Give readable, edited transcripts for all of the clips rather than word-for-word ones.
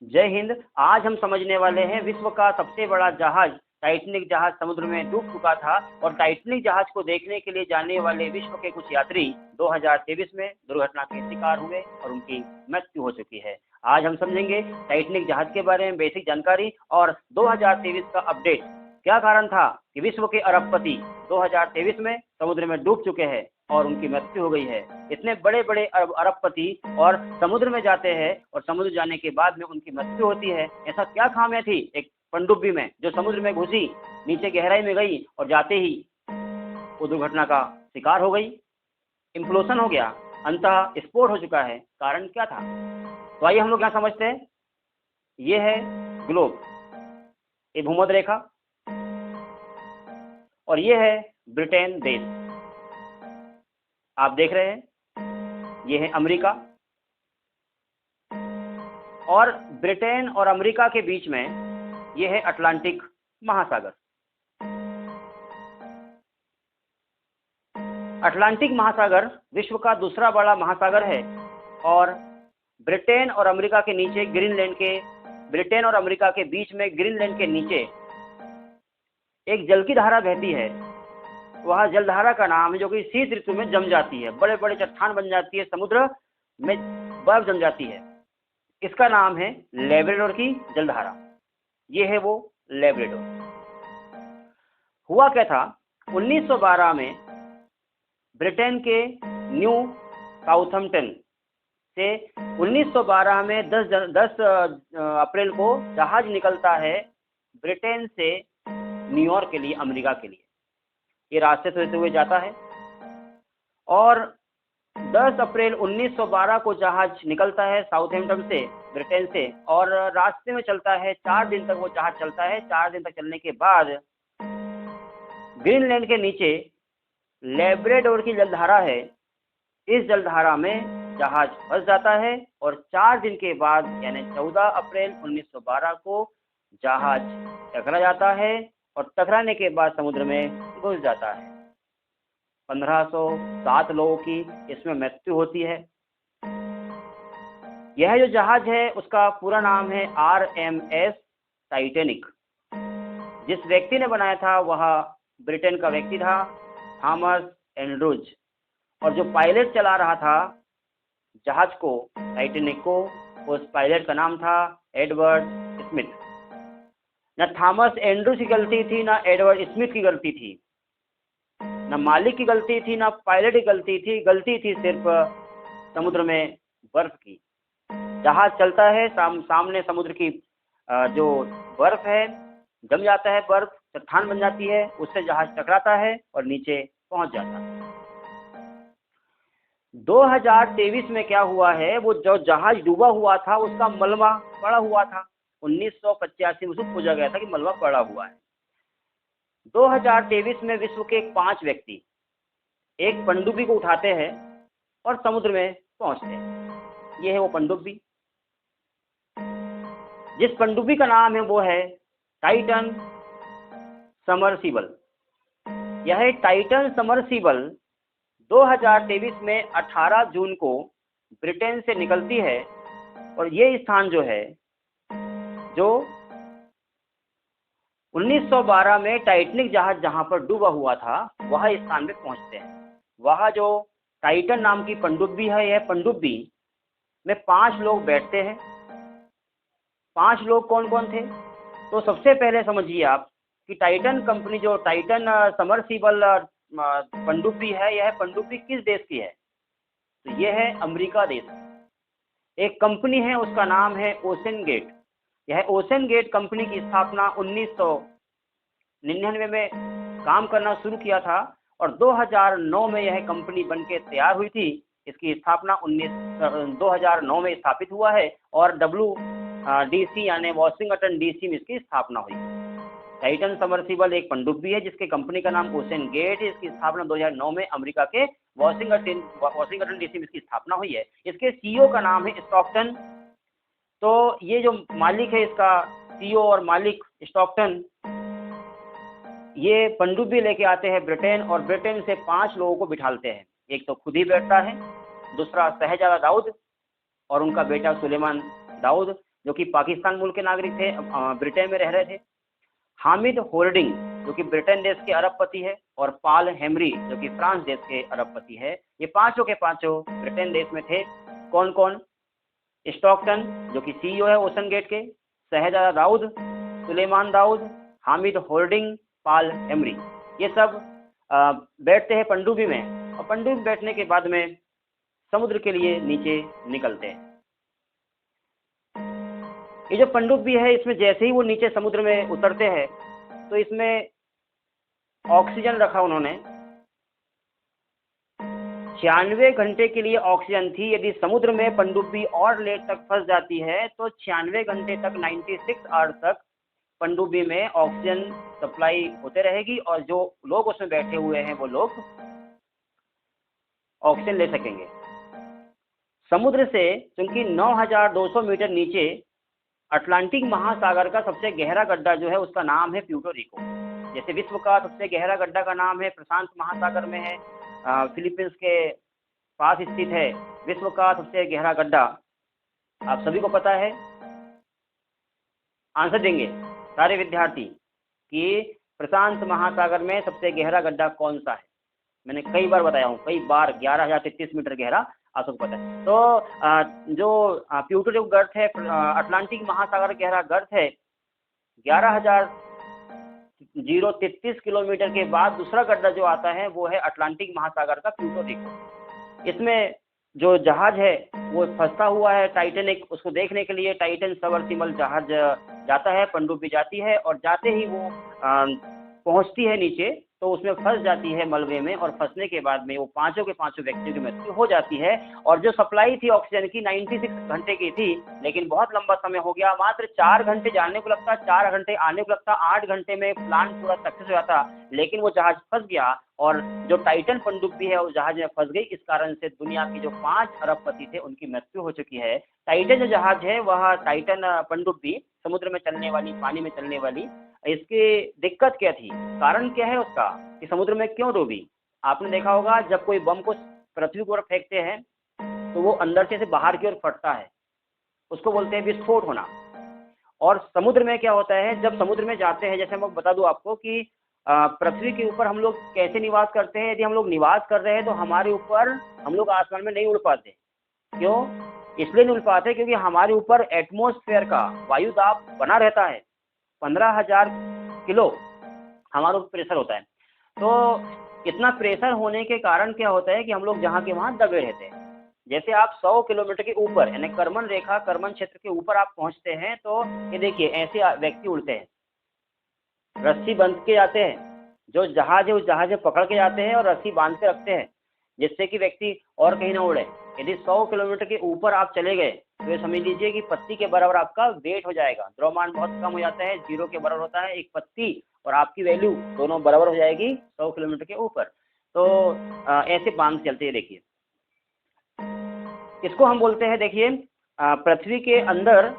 जय हिंद। आज हम समझने वाले हैं विश्व का सबसे बड़ा जहाज टाइटैनिक जहाज समुद्र में डूब चुका था और टाइटैनिक जहाज को देखने के लिए जाने वाले विश्व के कुछ यात्री 2023 में दुर्घटना के शिकार हुए और उनकी मृत्यु हो चुकी है। आज हम समझेंगे टाइटैनिक जहाज के बारे में बेसिक जानकारी और 2023 का अपडेट। क्या कारण था कि विश्व के अरबपति 2023 में समुद्र में डूब चुके हैं और उनकी मृत्यु हो गई है। इतने बड़े बड़े अरबपति और समुद्र में जाते हैं और समुद्र जाने के बाद में उनकी मृत्यु होती है। ऐसा क्या खामियां थी एक पनडुब्बी में जो समुद्र में घुसी, नीचे गहराई में गई और जाते ही वो दुर्घटना का शिकार हो गई, इम्प्लोशन हो गया, अंततः स्फोट हो चुका है। कारण क्या था? तो आइए हम लोग यहाँ समझते हैं। ये है ग्लोब, ये भूमध्य रेखा, और ये है ब्रिटेन देश, आप देख रहे हैं। ये है अमेरिका, और ब्रिटेन और अमेरिका के बीच में ये है अटलांटिक महासागर। अटलांटिक महासागर विश्व का दूसरा बड़ा महासागर है और ब्रिटेन और अमेरिका के नीचे ब्रिटेन और अमेरिका के बीच में ग्रीनलैंड के नीचे एक जल की धारा बहती है। वह जलधारा का नाम है, जो कि शीत ऋतु में जम जाती है, बड़े बड़े चट्टान बन जाती है, समुद्र में बर्फ जम जाती है। इसका नाम है लैब्राडोर की जलधारा। ये है वो लैब्राडोर। हुआ क्या था, 1912 में ब्रिटेन के न्यू साउथम्पटन से 1912 में 10 अप्रैल को जहाज निकलता है ब्रिटेन से न्यूयॉर्क के लिए, अमेरिका के लिए। ये रास्ते से होते हुए जाता है और 10 अप्रैल 1912 को जहाज निकलता है साउथहैम्पटन से, ब्रिटेन से, और रास्ते में चलता है। 4 दिन तक वो जहाज चलता है। 4 दिन तक चलने के बाद ग्रीनलैंड के नीचे लैब्राडोर की जलधारा है, इस जलधारा में जहाज फंस जाता है और 4 दिन के बाद यानी 14 अप्रैल 1912 को जहाज टकरा जाता है और टकराने के बाद समुद्र में घुस जाता है। 1507 लोगों की इसमें मृत्यु होती है। यह जो जहाज है उसका पूरा नाम है RMS टाइटैनिक। जिस व्यक्ति ने बनाया था वह ब्रिटेन का व्यक्ति था, थॉमस एंड्रूज, और जो पायलट चला रहा था जहाज को, टाइटैनिक को, उस पायलट का नाम था एडवर्ड स्मिथ। न थॉमस एंड्रूज की गलती थी, ना एडवर्ड स्मिथ की गलती थी, न मालिक की गलती थी, ना पायलट की गलती थी। गलती थी सिर्फ समुद्र में बर्फ की। जहाज चलता है, सामने समुद्र की जो बर्फ है जम जाता है, बर्फ चट्टान बन जाती है, उससे जहाज टकराता है और नीचे पहुंच जाता है। 2023 में क्या हुआ है, वो जो जहाज डूबा हुआ था उसका मलबा पड़ा हुआ था। 1985 में उसको खोजा गया था कि मलबा पड़ा हुआ है। 2023 में विश्व के 5 व्यक्ति एक पनडुब्बी को उठाते हैं और समुद्र में पहुंचते हैं। ये है वो पनडुब्बी। जिस पनडुब्बी का नाम है वो है टाइटन समरसीबल। यह टाइटन समरसीबल 2023 में 18 जून को ब्रिटेन से निकलती है और ये स्थान जो है, जो 1912 में टाइटैनिक जहाज जहां पर डूबा हुआ था वह स्थान पे पहुंचते हैं। वह जो टाइटन नाम की पनडुब्बी है, यह पनडुब्बी में 5 लोग बैठते हैं। 5 लोग कौन कौन थे? तो सबसे पहले समझिए आप कि टाइटन कंपनी, जो टाइटन समरसीबल पनडुब्बी है, यह पनडुब्बी किस देश की है? तो यह है अमेरिका देश। एक कंपनी है, उसका नाम है ओशन गेट। यह ओशन गेट कंपनी की स्थापना 1999 में काम करना शुरू किया था और 2009 में यह कंपनी बनके तैयार हुई थी। इसकी स्थापना 2009 में स्थापित हुआ है और WDC यानी वाशिंगटन DC में इसकी स्थापना हुई। टाइटन समरसीबल एक पनडुब्बी है जिसके कंपनी का नाम ओशन गेट है। इसकी स्थापना 2009 में अमेरिका के वाशिंगटन DC में इसकी स्थापना हुई है। इसके CEO का नाम है स्टॉकटन। तो ये जो मालिक है, इसका CEO और मालिक स्टॉकटन, ये पनडुब्बी लेके आते हैं ब्रिटेन और ब्रिटेन से 5 लोगों को बिठालते हैं। एक तो खुद ही बैठता है, दूसरा शहजादा दाऊद और उनका बेटा सुलेमान दाऊद, जो कि पाकिस्तान मूल के नागरिक थे, ब्रिटेन में रह रहे थे। हामिद होल्डिंग जो कि ब्रिटेन देश के अरबपति है, और पॉल हेमरी जो कि फ्रांस देश के अरबपति है। ये पांचों के पांचों ब्रिटेन देश में थे। कौन कौन? स्टॉकटन जो कि सीईओ है ओशन गेट के, शहजादा दाऊद, सुलेमान दाऊद, हामिद होल्डिंग, पॉल हेमरी, ये सब बैठते हैं पनडुब्बी में, और पनडुब्बी बैठने के बाद में समुद्र के लिए नीचे निकलते हैं। ये जो पनडुब्बी है, इसमें जैसे ही वो नीचे समुद्र में उतरते हैं तो इसमें ऑक्सीजन रखा उन्होंने। 96 घंटे के लिए ऑक्सीजन थी। यदि समुद्र में पनडुब्बी और लेट तक फंस जाती है तो 96 घंटे तक, 96 आवर तक पनडुब्बी में ऑक्सीजन सप्लाई होते रहेगी, और जो लोग उसमें बैठे हुए हैं वो लोग ऑक्सीजन ले सकेंगे। समुद्र से क्योंकि 9200 मीटर नीचे अटलांटिक महासागर का सबसे गहरा गड्ढा जो है उसका नाम है प्यूर्टो रिको। जैसे विश्व का सबसे गहरा गड्ढा का नाम है प्रशांत महासागर में है, फिलीपींस के पास स्थित है। विश्व का सबसे गहरा गड्ढा आप सभी को पता है। आंसर देंगे सारे विद्यार्थी कि प्रशांत महासागर में सबसे गहरा गड्ढा कौन सा है। मैंने कई बार बताया हूँ, कई बार, 11,033 मीटर गहरा, आप सबको पता है। तो जो प्यूर्टो रिको गर्त है, अटलांटिक महासागर गहरा गर्त है, 11,033 किलोमीटर के बाद दूसरा गड्ढा जो आता है वो है अटलांटिक महासागर का प्यूर्टो रिको। इसमें जो जहाज है वो फंसा हुआ है टाइटैनिक, उसको देखने के लिए टाइटन सबमर्सिबल जहाज जाता है, पनडुब्बी जाती है, और जाते ही वो पहुंचती है नीचे तो उसमें फंस जाती है मलबे में, और फंसने के बाद में वो पांचों के पांचों व्यक्तियों की मृत्यु हो जाती है। और जो सप्लाई थी ऑक्सीजन की 96 घंटे की थी, लेकिन बहुत लंबा समय हो गया, मात्र 4 घंटे जाने को लगता, 4 घंटे आने को लगता, 8 घंटे में प्लान पूरा सक्सेस हो जाता, लेकिन वो जहाज फंस गया, और जो टाइटन पनडुब्बी है उस जहाज में फंस गई। इस कारण से दुनिया की जो 5 अरबपति थे उनकी मृत्यु हो चुकी है। टाइटन जो जहाज है, वह टाइटन पनडुब्बी समुद्र में चलने वाली, पानी में चलने वाली, इसकी दिक्कत क्या थी, कारण क्या है उसका कि समुद्र में क्यों डूबी? आपने देखा होगा जब कोई बम को पृथ्वी की ओर फेंकते हैं तो वो अंदर से बाहर की ओर फटता है, उसको बोलते हैं विस्फोट होना। और समुद्र में क्या होता है, जब समुद्र में जाते हैं, जैसे मैं बता दूं आपको कि पृथ्वी के ऊपर हम लोग कैसे निवास करते हैं। यदि हम लोग निवास कर रहे हैं तो हमारे ऊपर, हम लोग आसमान में नहीं उड़ पाते। क्यों? इसलिए नहीं उड़ पाते क्योंकि हमारे ऊपर एटमॉस्फेयर का वायु दाब बना रहता है। 15,000 किलो हमारे ऊपर प्रेशर होता है। तो इतना प्रेशर होने के कारण क्या होता है कि हम लोग जहाँ के वहाँ दबे रहते हैं। जैसे आप 100 किलोमीटर के ऊपर, यानी करमन रेखा, करमन क्षेत्र के ऊपर आप पहुँचते हैं तो ये देखिए ऐसे व्यक्ति उड़ते हैं, रस्सी बांध के जाते हैं, जो जहाज है उस जहाज में पकड़ के जाते हैं और रस्सी बांध के रखते हैं जिससे कि व्यक्ति और कहीं ना उड़े। यदि 100 किलोमीटर के ऊपर आप चले गए तो ये समझ लीजिए कि पत्ती के बराबर आपका वेट हो जाएगा। द्रव्यमान बहुत कम हो जाता है, 0 के बराबर होता है एक पत्ती, और आपकी वैल्यू दोनों बराबर हो जाएगी 100 किलोमीटर के ऊपर। तो ऐसे बांध चलते हैं। देखिए इसको हम बोलते हैं, देखिए पृथ्वी के अंदर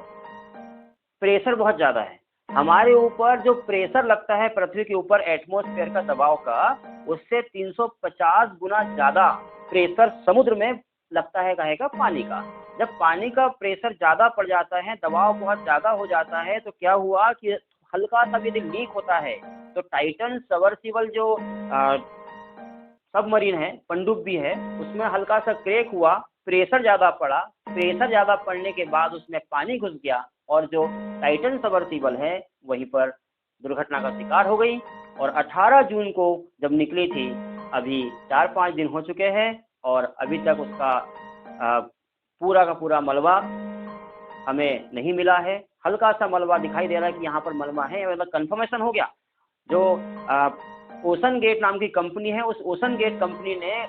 प्रेशर बहुत ज़्यादा है। हमारे ऊपर जो प्रेशर लगता है पृथ्वी के ऊपर एटमॉस्फेयर का दबाव का, उससे 350 गुना ज़्यादा प्रेशर समुद्र में लगता है काहे का, पानी का। जब पानी का प्रेशर ज़्यादा पड़ जाता है, दबाव बहुत ज़्यादा हो जाता है, तो क्या हुआ कि हल्का सा यदि लीक होता है तो टाइटन सबमर्सिबल जो सबमरीन है, पनडुब्बी है, उसमें हल्का सा क्रैक हुआ, प्रेशर ज़्यादा पड़ा, प्रेशर ज़्यादा पड़ने के बाद उसमें पानी घुस गया, और जो टाइटन सबमर्सिबल है वहीं पर दुर्घटना का शिकार हो गई। और 18 जून को जब निकली थी, अभी 4-5 दिन हो चुके हैं, और अभी तक उसका पूरा का पूरा मलबा हमें नहीं मिला है। हल्का सा मलबा दिखाई दे रहा है कि यहाँ पर मलबा है, मतलब कंफर्मेशन हो गया। जो ओशन गेट नाम की कंपनी है, उस ओशन गेट कंपनी ने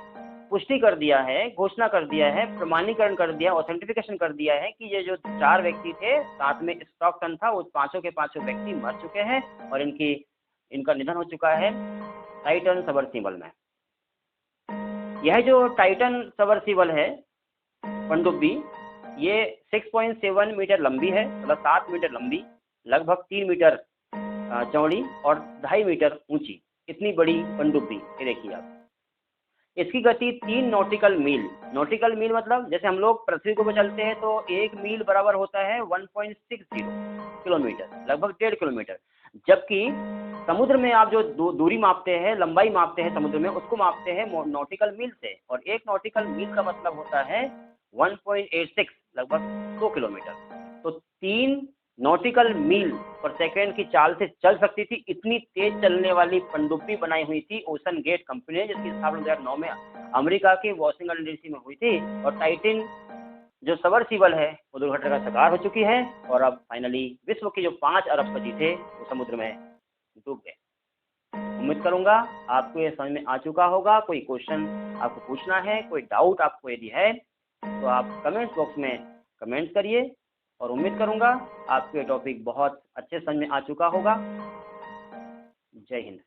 पुष्टि कर दिया है, घोषणा कर दिया है, प्रमाणीकरण कर दिया, ऑथेंटिफिकेशन कर दिया है कि ये जो 4 व्यक्ति थे, साथ में स्टॉकटन था, उस पांचों के पांचों व्यक्ति मर चुके हैं और इनका निधन हो चुका है टाइटन सबमर्सिबल में। यह जो टाइटन सबमर्सिबल है पनडुब्बी, ये 6.7 मीटर लंबी है, मतलब 7 मीटर लंबी, लगभग 3 मीटर चौड़ी और 2.5 मीटर ऊंची, इतनी बड़ी पनडुब्बी। ये देखिए आप, इसकी गति 3 नॉटिकल मील, नॉटिकल मील मतलब जैसे हम लोग पृथ्वी के ऊपर चलते हैं तो 1 मील बराबर होता है 1.60 किलोमीटर, लगभग 1.5 किलोमीटर। जबकि समुद्र में आप जो दूरी मापते हैं, लंबाई मापते हैं समुद्र में, उसको मापते हैं नॉटिकल मील से, और 1 नॉटिकल मील का मतलब होता है 1.86, लगभग 2 किलोमीटर। तो 3 नॉटिकल मील पर सेकेंड की चाल से चल सकती थी, इतनी तेज चलने वाली पनडुब्बी बनाई हुई थी ओशन गेट कंपनी ने, जिसकी स्थापना 2009 में अमेरिका के वाशिंगटन डीसी में हुई थी। और टाइटन जो सबमर्सिबल है वो दुर्घटना का शिकार हो चुकी है, और अब फाइनली विश्व के जो 5 अरबपति थे वो समुद्र में डूब गए। उम्मीद करूंगा आपको ये समझ में आ चुका होगा। कोई क्वेश्चन आपको पूछना है, कोई डाउट आपको यदि है तो आप कमेंट बॉक्स में कमेंट करिए, और उम्मीद करूंगा आपको ये टॉपिक बहुत अच्छे समझ में आ चुका होगा। जय हिंद।